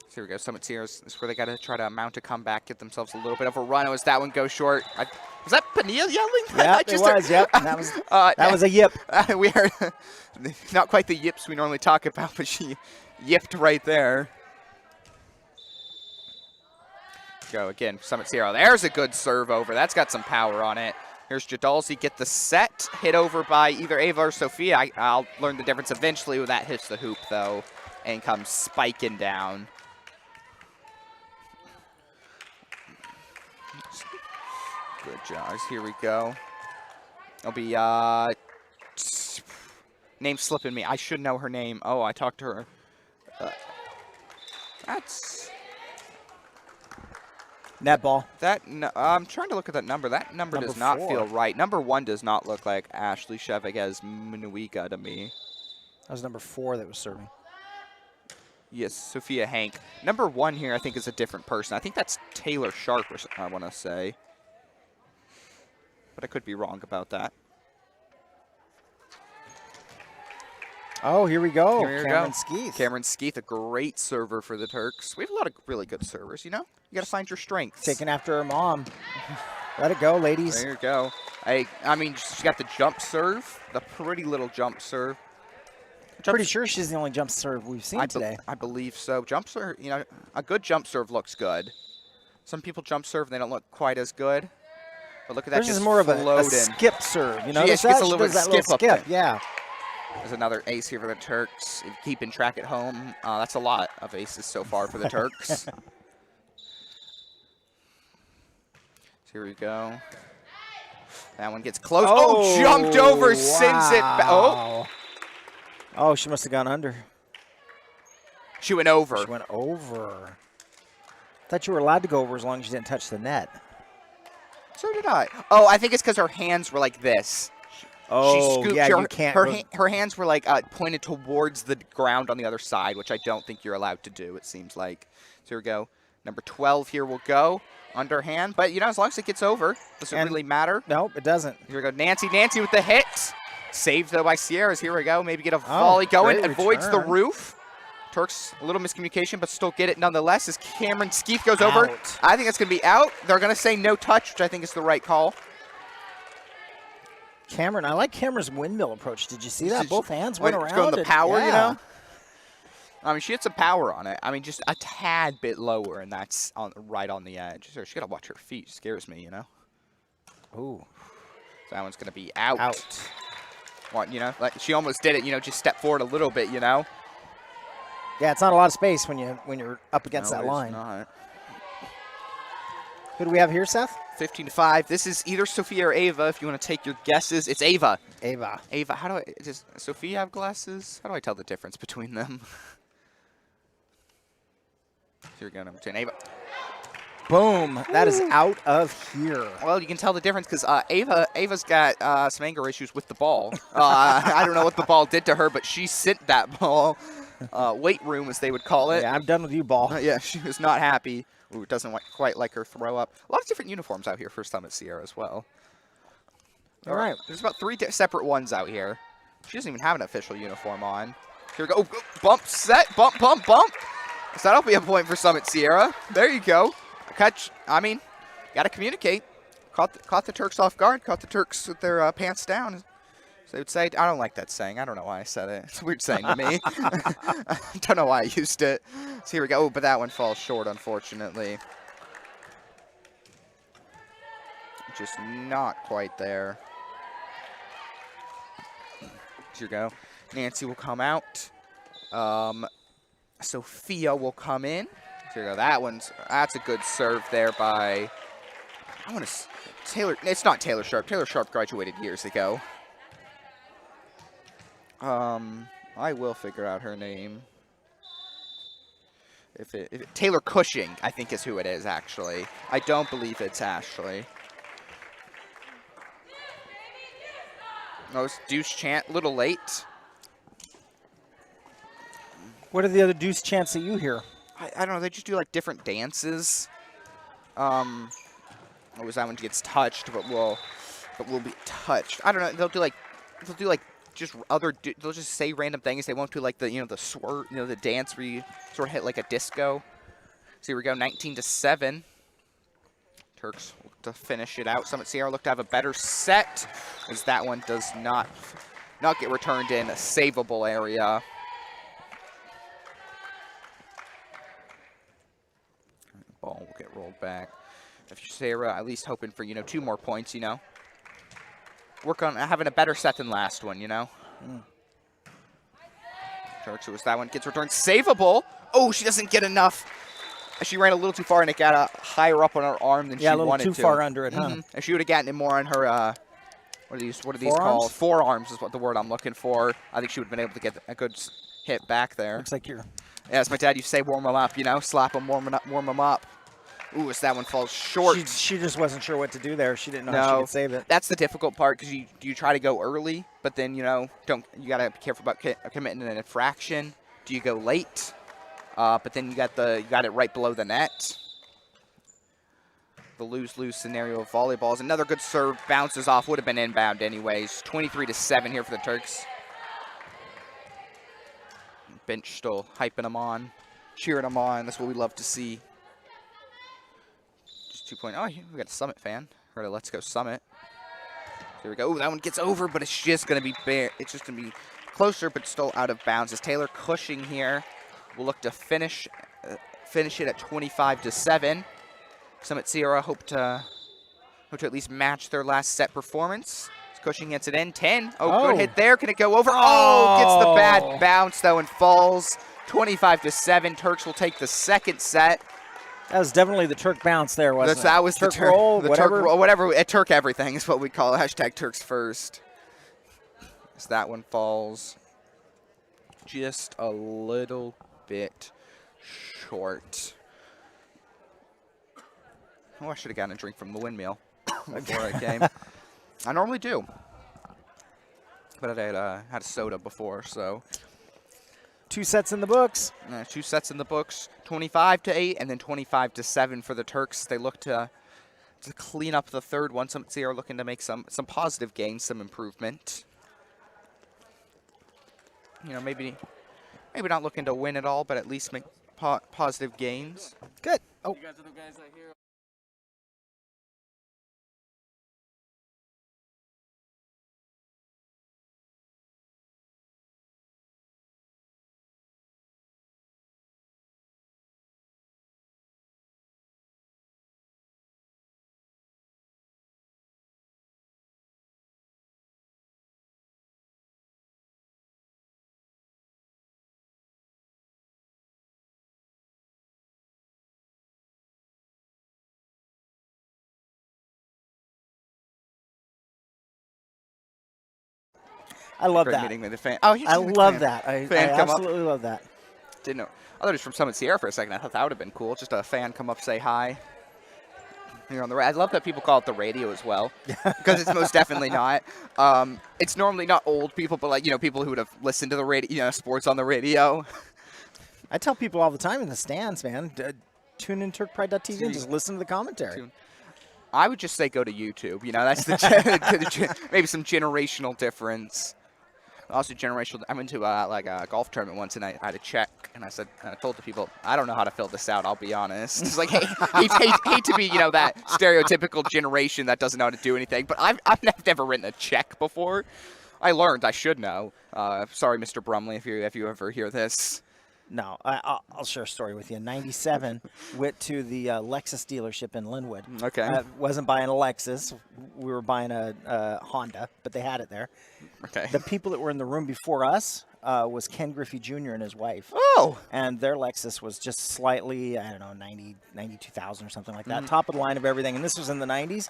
So here we go. Summit Seierra is where they got to try to mount a comeback, get themselves a little bit of a run. As that one goes short. Was that Pania yelling? Yeah, it was. Yep, that was a yip. We are not quite the yips we normally talk about, but she yipped right there. Go again, Summit Seierra. There's a good serve over. That's got some power on it. Here's Jadalzi, get the set, hit over by either Ava or Sophia. I'll learn the difference eventually when that hits the hoop, though, and comes spiking down. Good job. Here we go. It'll be, name slipping me. I should know her name. Oh, I talked to her. That's... Net ball. I'm trying to look at that number. That number does not 4. feel right. Number 1 does not look like Ashley Cheviguez Minuiga to me. That was number 4 that was serving. Yes, Sophia Hank. Number 1 here, I think, is a different person. I think that's Taylor Sharp, I want to say. But I could be wrong about that. Oh, here we go. Here we Cameron go. Skeeth. Cameron Skeeth, a great server for the Turks. We have a lot of really good servers, you know? You got to find your strengths. Taking after her mom. Let it go, ladies. There you go. I mean, she's got the jump serve, the pretty little jump serve. Pretty sure she's the only jump serve we've seen today. I believe so. Jump serve, you know, a good jump serve looks good. Some people jump serve and they don't look quite as good. But look at that, This just is more of a floating. skip serve, you know? She gets a little bit that skip up there. Yeah. There's another ace here for the Turks. If you're keeping track at home, that's a lot of aces so far for the Turks. So here we go. That one gets close. Oh, jumped over, sends it back. Oh, she must have gone under. She went over. She went over. Thought you were allowed to go over as long as you didn't touch the net. So did I. Oh, I think it's because her hands were like this. Oh, she scooped yeah, her, you can't. her hands were like pointed towards the ground on the other side, which I don't think you're allowed to do, it seems like. So here we go. Number 12 here will go. Underhand. But, you know, as long as it gets over, doesn't really matter. Nope, it doesn't. Here we go. Nancy with the hit. Saved, though, by Seierra's. Here we go. Maybe get a volley going. Avoids the roof. Turks, a little miscommunication, but still get it nonetheless as Cameron Skeeth goes over. I think it's going to be out. They're going to say no touch, which I think is the right call. Cameron, I like Cameron's windmill approach. Did you see that? Both hands went around. Going the power, you know? I mean, she had some power on it. I mean, just a tad bit lower, and that's right on the edge. So she got to watch her feet. She scares me, you know? Ooh. So that one's going to be out. What, you know? Like, she almost did it, you know, just step forward a little bit, you know? Yeah, it's not a lot of space when you're up against that line. Not. Who do we have here, Seth? 15-5. This is either Sophia or Ava. If you want to take your guesses, it's Ava. Ava. How do I? Does Sophia have glasses? How do I tell the difference between them? Here we go, number 10, Ava. Boom. That is out of here. Well, you can tell the difference because Ava's got some anger issues with the ball. I don't know what the ball did to her, but she sent that ball. Weight room, as they would call it. Yeah, I'm done with you, ball. Yeah, she was not happy. Ooh, doesn't quite like her throw up. A lot of different uniforms out here for Summit Seierra as well. All right. There's about 3 separate ones out here. She doesn't even have an official uniform on. Here we go. Oh, bump, set, bump, bump, bump. So that'll be a point for Summit Seierra. There you go. Catch. I mean, got to communicate. Caught the Turks off guard. Caught the Turks with their pants down. So they would say, I don't like that saying. I don't know why I said it. It's a weird saying to me. I don't know why I used it. So here we go. Oh, but that one falls short, unfortunately. Just not quite there. Here we go. Nancy will come out. Sophia will come in. Here we go. That's a good serve there by, I want to, Taylor. It's not Taylor Sharp. Taylor Sharp graduated years ago. I will figure out her name. Taylor Cushing, I think, is who it is, actually. I don't believe it's Ashley. Oh, it's Deuce Chant, a little late. What are the other deuce chants that you hear? I don't know, they just do like different dances. What was that one gets touched, but will be touched. I don't know, they'll do like just they'll just say random things. They won't do like the the swerve, the dance where you sort of hit like a disco. So here we go, 19-7. Turks look to finish it out. Summit Seierra look to have a better set, as that one does not get returned in a savable area. Ball will get rolled back. If you're Seierra, at least hoping for 2 more points, Work on having a better set than last one, Turks, it was that one gets returned. Savable. Oh, she doesn't get enough. She ran a little too far and it got higher up on her arm than she wanted to. Yeah, a little too far under it, huh? If she would have gotten it more on her, what are these Forearms? called? Forearms is what the word I'm looking for. I think she would have been able to get a good hit back there. Looks like you're... Yeah, as my dad used to say, warm them up, slap them, warm them up. Ooh, as that one falls short. She just wasn't sure what to do there. She didn't know how she could save it. That's the difficult part, because you try to go early, but then you gotta be careful about committing an infraction. Do you go late? But then you got it right below the net. The lose-lose scenario of volleyball is another good serve. Bounces off, would have been inbound anyways. 23-7 here for the Turks. Bench still hyping them on, cheering them on. That's what we love to see. 2 point. Oh, we got a Summit fan. Heard a Let's Go Summit. Here we go. Ooh, that one gets over, but it's just gonna be bare. It's just gonna be closer, but still out of bounds. As Taylor Cushing here will look to finish it at 25-7. Summit Seierra hope to at least match their last set performance. As Cushing gets it in. 10. Oh, good hit there. Can it go over? Oh, gets the bad bounce though and falls. 25-7. Turks will take the second set. That was definitely the Turk bounce there, wasn't it? That was Turk the Turk roll, the whatever. Turk roll, whatever. Turk everything is what we call it. Hashtag Turks first. As that one falls just a little bit short. Oh, I should have gotten a drink from the windmill before I came. I normally do, but I had a soda before, so. 2 sets in the books. 2 sets in the books, 25-8 and then 25-7 for the Turks. They look to clean up the third one. Some are looking to make some positive gains, some improvement. Maybe not looking to win it all, but at least make positive gains. Good. Oh. You guys are the guys I hear. I love Great that. meeting with the fan. Oh, I love that. I absolutely love that. Didn't know. I thought it was from Summit Seierra for a second. I thought that would have been cool. Just a fan come up, say hi. Here on the I love that people call it the radio as well, because it's most definitely not. It's normally not old people, but people who would have listened to the radio, sports on the radio. I tell people all the time in the stands, man, tune in TurkPride.tv and just listen to the commentary. I would just say go to YouTube. That's the maybe some generational difference. Also generational. I went to a golf tournament once and I had a check and I told the people, I don't know how to fill this out. I'll be honest. It's like, hate to be that stereotypical generation that doesn't know how to do anything. But I've never written a check before. I learned. I should know. Sorry, Mr. Brumley, if you ever hear this. No, I'll share a story with you. In '97, went to the Lexus dealership in Linwood. Okay. Wasn't buying a Lexus. We were buying a Honda, but they had it there. Okay. The people that were in the room before us was Ken Griffey Jr. and his wife. Oh. And their Lexus was just slightly, I don't know, 92,000 or something like that. Top of the line of everything. And this was in the 90s.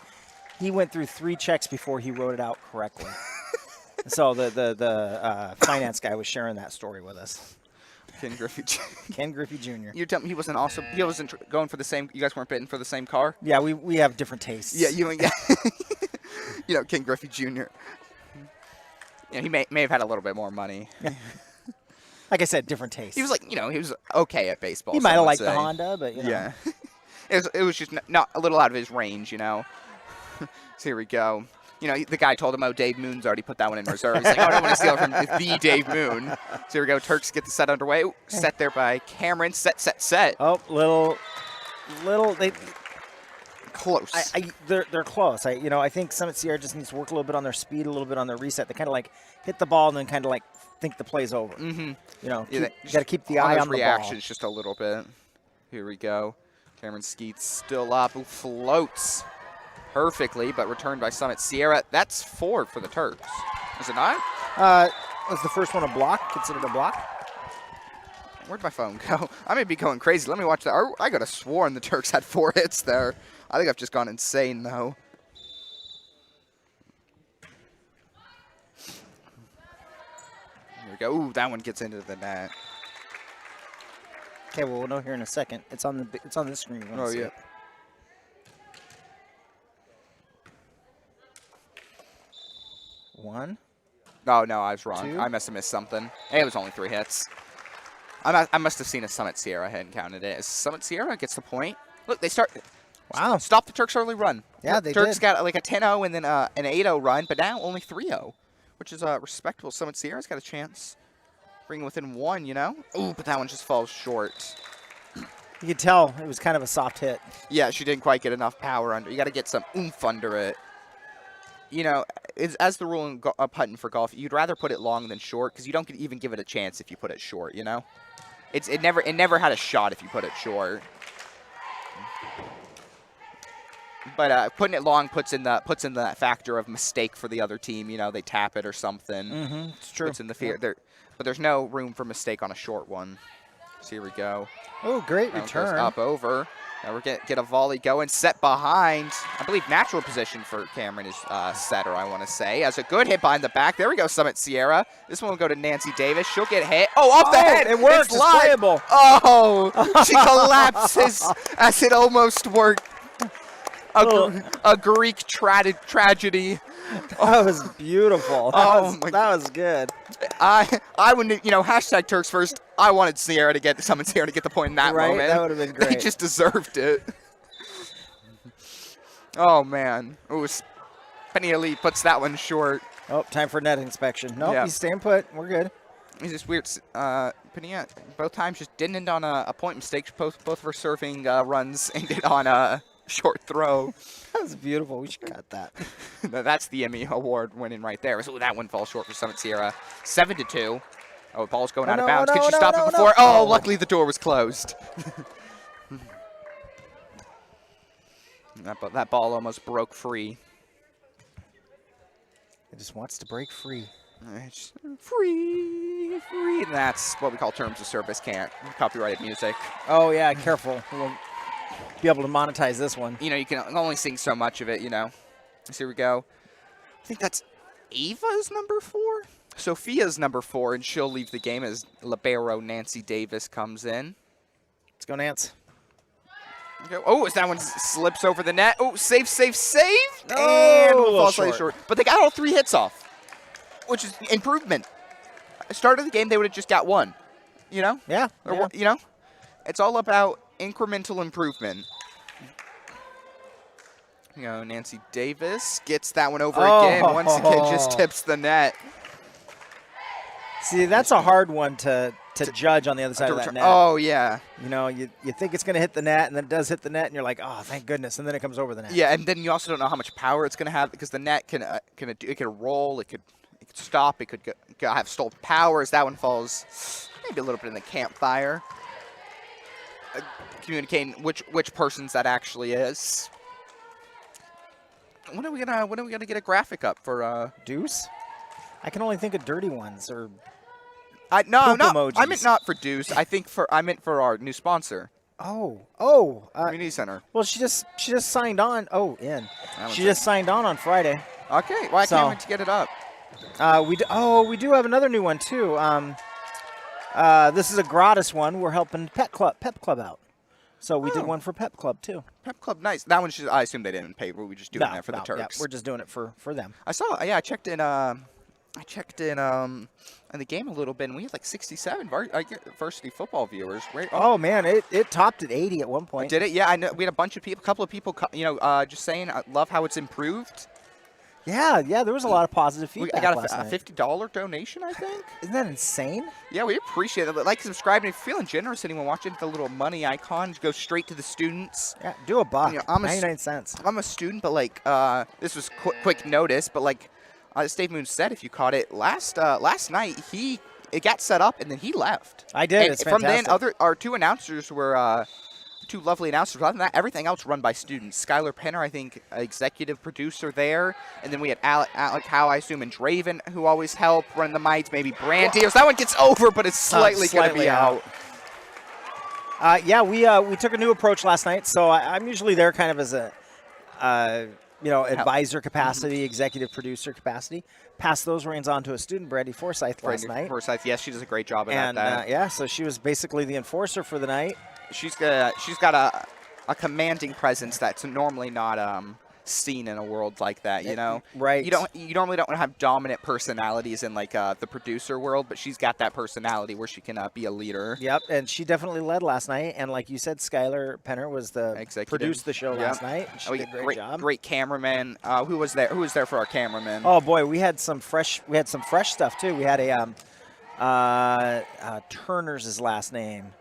He went through 3 checks before he wrote it out correctly. So the finance guy was sharing that story with us. Ken Griffey Jr. Ken Griffey Jr. You're telling me he wasn't going for the same, you guys weren't bidding for the same car? Yeah, we have different tastes. Yeah, Ken Griffey Jr. He may have had a little bit more money. Like I said, different tastes. He was like, he was okay at baseball. He might have liked the Honda, but Yeah. it was just not a little out of his range, So here we go. The guy told him, Dave Moon's already put that one in reserve. He's like, I don't want to steal it from the Dave Moon. So here we go. Turks get the set underway. Ooh, set there by Cameron. Set. Oh, little. They close. They're close. I think Summit Sierra just needs to work a little bit on their speed, a little bit on their reset. They kind of like hit the ball and then kind of like think the play's over. Mm-hmm. You got to keep the eye on the reactions ball. Just a little bit. Here we go. Cameron Skeets still up. Ooh, floats perfectly, but returned by Summit Sierra. That's 4 for the Turks. Is it not? Was the first one a block? Considered a block? Where'd my phone go? I may be going crazy. Let me watch that. I could have sworn the Turks had 4 hits there. I think I've just gone insane, though. Here we go. Ooh, that one gets into the net. Okay, well, we'll know here in a second. It's on the screen. Oh, yeah. One. Oh, no, I was wrong. 2. I must have missed something. It was only 3 hits. I must have seen a Summit Sierra hit and counted it. Summit Sierra gets the point. Look, they start. Wow. Stop the Turks' early run. Yeah, they Turks did. got like a 10-0 and then an 8-0 run, but now only 3-0, which is respectable. Summit Sierra's got a chance. Bring it within 1, Ooh, but that one just falls short. You could tell it was kind of a soft hit. Yeah, she didn't quite get enough power under. You got to get some oomph under it. As the rule in putting for golf, you'd rather put it long than short because you don't even give it a chance if you put it short. It never had a shot if you put it short. But putting it long puts in that factor of mistake for the other team. They tap it or something. Mm-hmm. It's true. Puts in the fear there, but there's no room for mistake on a short one. So here we go. Oh, great That return. goes up over. Now we're get a volley going. Set behind. I believe natural position for Cameron is setter, I want to say. As a good hit behind the back. There we go, Summit Sierra. This one will go to Nancy Davis. She'll get hit. Oh, off the head. It works. It's live. Playable. Oh, she collapses as it almost worked. A Greek tragedy. That was beautiful. That was good. I wouldn't, hashtag Turks first. I wanted Summit Sierra to get the point in that moment. That would have been great. They just deserved it. Oh, man. Ooh, Penny Elite puts that one short. Oh, time for net inspection. Nope, Yeah. he's staying put. We're good. It's just weird. Penny, both times just didn't end on a point mistake. Both of her serving runs ended on a short throw. That was beautiful. We should cut that. That's the Emmy Award winning right there. So that one falls short for Summit Sierra. 7-2. Oh, the ball's going out of bounds. Could she stop it before? Oh, luckily the door was closed. That ball almost broke free. It just wants to break free. It's free. And that's what we call terms of service. Can't copyrighted music. Oh, yeah, careful. We'll be able to monetize this one. You can only sing so much of it, So here we go. I think that's Ava's number 4. Sophia's number 4, and she'll leave the game as libero Nancy Davis comes in. Let's go, Nance. Oh, as that one slips over the net. Oh, save. Oh, And a little falls slightly short. short. But they got all 3 hits off, which is improvement. At the start of the game, they would have just got 1. Yeah. Or, it's all about incremental improvement. Nancy Davis gets that one over again. Once again, just tips the net. See, that's a hard one to judge on the other side of that net. Oh, yeah. You think it's going to hit the net, and then it does hit the net, and you're like, oh, thank goodness, and then it comes over the net. Yeah, and then you also don't know how much power it's going to have because the net can roll, it could stop, it could have stolen power as that one falls maybe a little bit in the campfire. Communicating which person's that actually is. When are we gonna get a graphic up for Deuce? I can only think of dirty ones or No, Poop not. I emojis. meant not for Deuce. I meant for our new sponsor, Oh. Community Center. Well, she just signed on. Oh, in. That one's She just signed on Friday. Okay. Well, I So- can't wait to get it up. We do have another new one too. This is a gratis one. We're helping Pep Club out. So we did Oh. in for Pep Club too. Pep Club, nice. That one's just, I assume they didn't pay. Were we just doing that for the Yeah, Turks? we're just doing it for them. I saw. Yeah, I checked in the game a little bit, and we had like 67 varsity football viewers. Right? Oh man, it topped at 80 at one point. Did it? Yeah, I know. We had a couple of people, just saying, I love how it's improved. Yeah, there was a lot of positive I feedback got last a night. $50 donation, I think. Isn't that insane? Yeah, we appreciate it. Like, subscribe, and if you're feeling generous, anyone watching, the little money icon go straight to the students. Yeah, do a buck. You know, I'm a 99 cents. I'm a student, but like this was quick notice, but like as Dave Moon said, if you caught it last night, it got set up and then he left. I did. And It's from fantastic. then, our two announcers were two lovely announcers. Other than that, everything else run by students. Skylar Penner, I think, executive producer there, and then we had Alec Howe, I assume, and Draven, who always help run the mics. Maybe Brandy. So that one gets over, but it's slightly going to be out. We took a new approach last night. So I'm usually there kind of as a advisor capacity, executive producer capacity. Passed those reins on to a student, Brandy Forsyth, last night. Forsyth, yes, she does a great job at And that. so she was basically the enforcer for the night. She's got a commanding presence that's normally not seen in a world like that, you know. Right. You normally don't have dominant personalities in like the producer world, but she's got that personality where she can be a leader. Yep, and she definitely led last night. And like you said, Skylar Penner was produced the show last night. She did a great job. Great cameraman. Who was there? Who was there for our cameraman? Oh boy, we had some fresh stuff too. We had a Turner's his last name.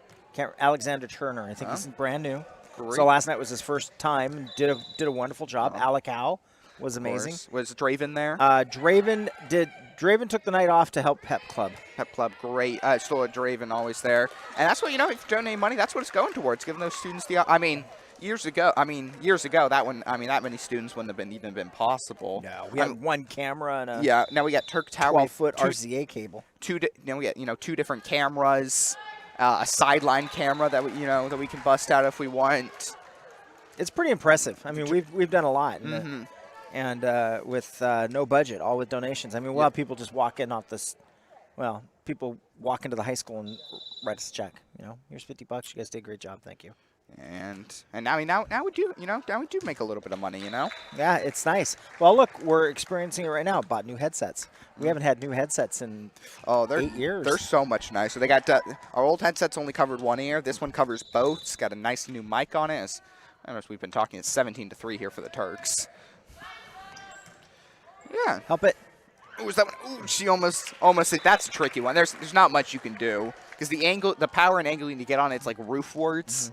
Alexander Turner. I think he's brand new. Great. So last night was his first time. Did a wonderful job. Alec Howe was amazing. Was Draven there? Draven took the night off to help Pep Club. Pep Club, great. Still a Draven always there. And that's what, if you donate money, that's what it's going towards, giving those students years ago, that many students wouldn't have even been possible. No, we had one camera and a now we got Turk Tower. 12-foot RCA cable. We got, two different cameras, a sideline camera that we can bust out if we want. It's pretty impressive. I mean, we've done a lot. And with no budget, all with donations. I mean, we'll have people just walk in off this. Well, people walk into the high school and write us a check. Here's $50. You guys did a great job. Thank you. And now we do make a little bit of money. Yeah, it's nice. Well, look, we're experiencing it right now. Bought new headsets. We haven't had new headsets in 8 years. They're so much nicer. They got our old headsets only covered one ear. This one covers both. It's got a nice new mic on it. I don't know if we've been talking. It's 17-3 here for the Turks. Yeah. Help it. Ooh, is that one? Ooh, she almost. That's a tricky one. There's not much you can do because the power and angle you need to get on it's like roofwards.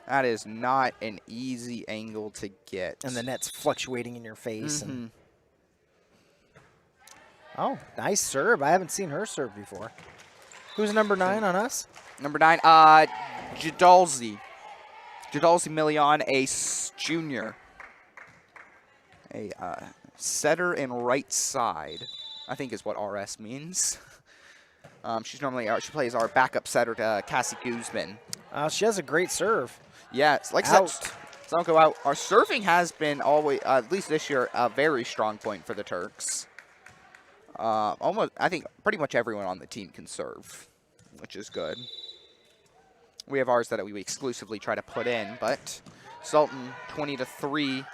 That is not an easy angle to get. And the net's fluctuating in your face. Oh, nice serve. I haven't seen her serve before. Who's number 9 on us? Number 9, Jadalzi. Jadalzi Million, a junior. A setter and right side, I think is what RS means. She plays our backup setter to Cassie Guzman. She has a great serve. Yeah, it's like so don't go out. Our serving has been always, at least this year, a very strong point for the Turks. I think pretty much everyone on the team can serve, which is good. We have ours that we exclusively try to put in, but Sultan 20-3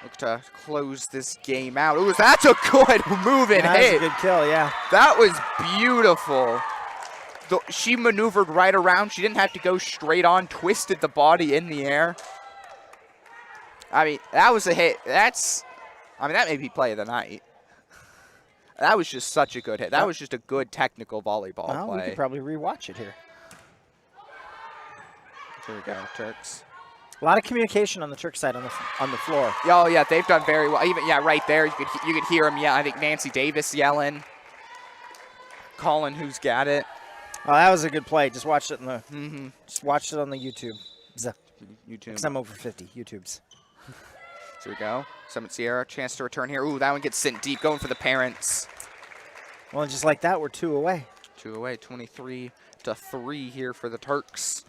look to close this game out. Ooh, that's a good move and hit. That's a good kill, yeah. That was beautiful. She maneuvered right around. She didn't have to go straight on, twisted the body in the air. I mean, that was a hit. That may be play of the night. That was just such a good hit. That was just a good technical volleyball play. We could probably rewatch it here. Here we go, Turks. A lot of communication on the Turk side on the floor. Oh yeah, they've done very well. Even right there, you could hear him. Yeah, I think Nancy Davis yelling, calling who's got it. Oh, that was a good play. Just watched it just watched it on the YouTube. Because I'm over 50 YouTubes. Here we go. Summit Seierra, chance to return here. Ooh, that one gets sent deep, going for the parents. Well, just like that, we're 2 away. 2 away, 23-3 here for the Turks.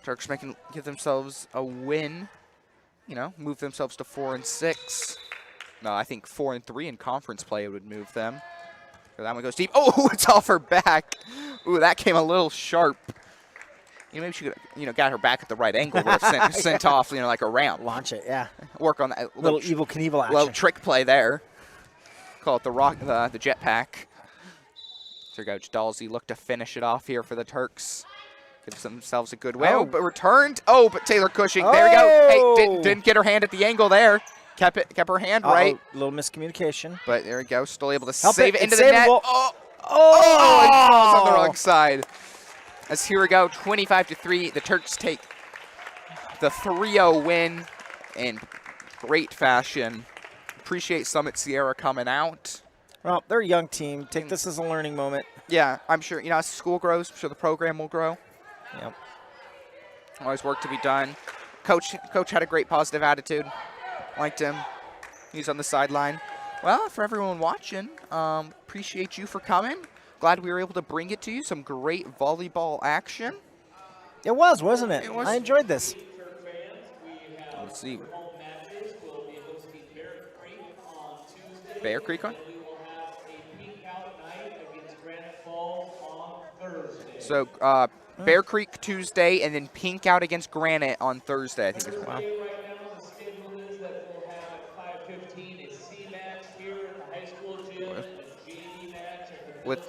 Turks give themselves a win. You know, move themselves to 4-6. No, I think 4-3 in conference play would move them. That one goes deep. Oh, it's off her back. Ooh, that came a little sharp. You know, maybe she could, got her back at the right angle. Would have sent off, like a ramp. Launch it, yeah. Work on that Little Evel Knievel action. Little trick play there. Call it the jetpack. There goes Dalsey. Look to finish it off here for the Turks. Give themselves a good win. Oh, but returned. Oh, but Taylor Cushing. There we go. Hey, didn't get her hand at the angle there. Kept her hand right. Little miscommunication. But there we go. Still able to save it into the net. Oh! It falls on the wrong side. As here we go, 25-3. The Turks take the 3-0 win in great fashion. Appreciate Summit Seierra coming out. Well, they're a young team. Take this as a learning moment. Yeah, I'm sure, as the school grows, I'm sure the program will grow. Yep. Always work to be done. Coach had a great positive attitude. Liked him. He's on the sideline. Well, for everyone watching, appreciate you for coming. Glad we were able to bring it to you. Some great volleyball action. It was, wasn't it? It was. I enjoyed this. Let's see. Bear Creek on? So, Bear Creek Tuesday, and then Pink out against Granite on Thursday, I think is wow. With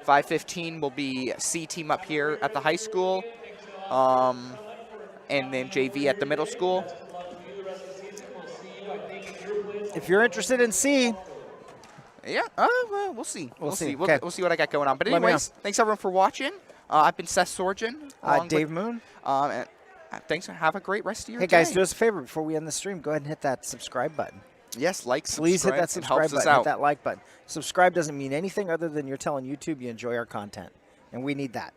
5:15 will be C team up here at the high school, and then JV at the middle school. If you're interested in C, yeah, well, we'll see. We'll see. Okay. We'll see what I got going on. But anyways, thanks everyone for watching. I've been Seth Sorgen. Dave Moon. And thanks. Have a great rest of your day. Hey guys, do us a favor before we end the stream. Go ahead and hit that subscribe button. Yes, Please hit that subscribe button. Hit Hit that like button. Subscribe doesn't mean anything other than you're telling YouTube you enjoy our content, and we need that.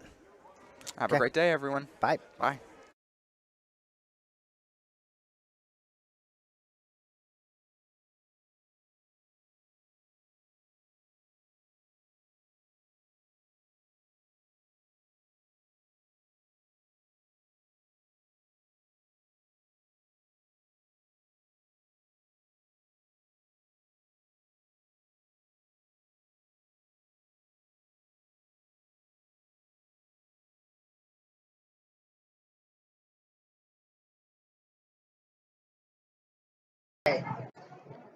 Have a great day, everyone. Bye. Bye. Okay.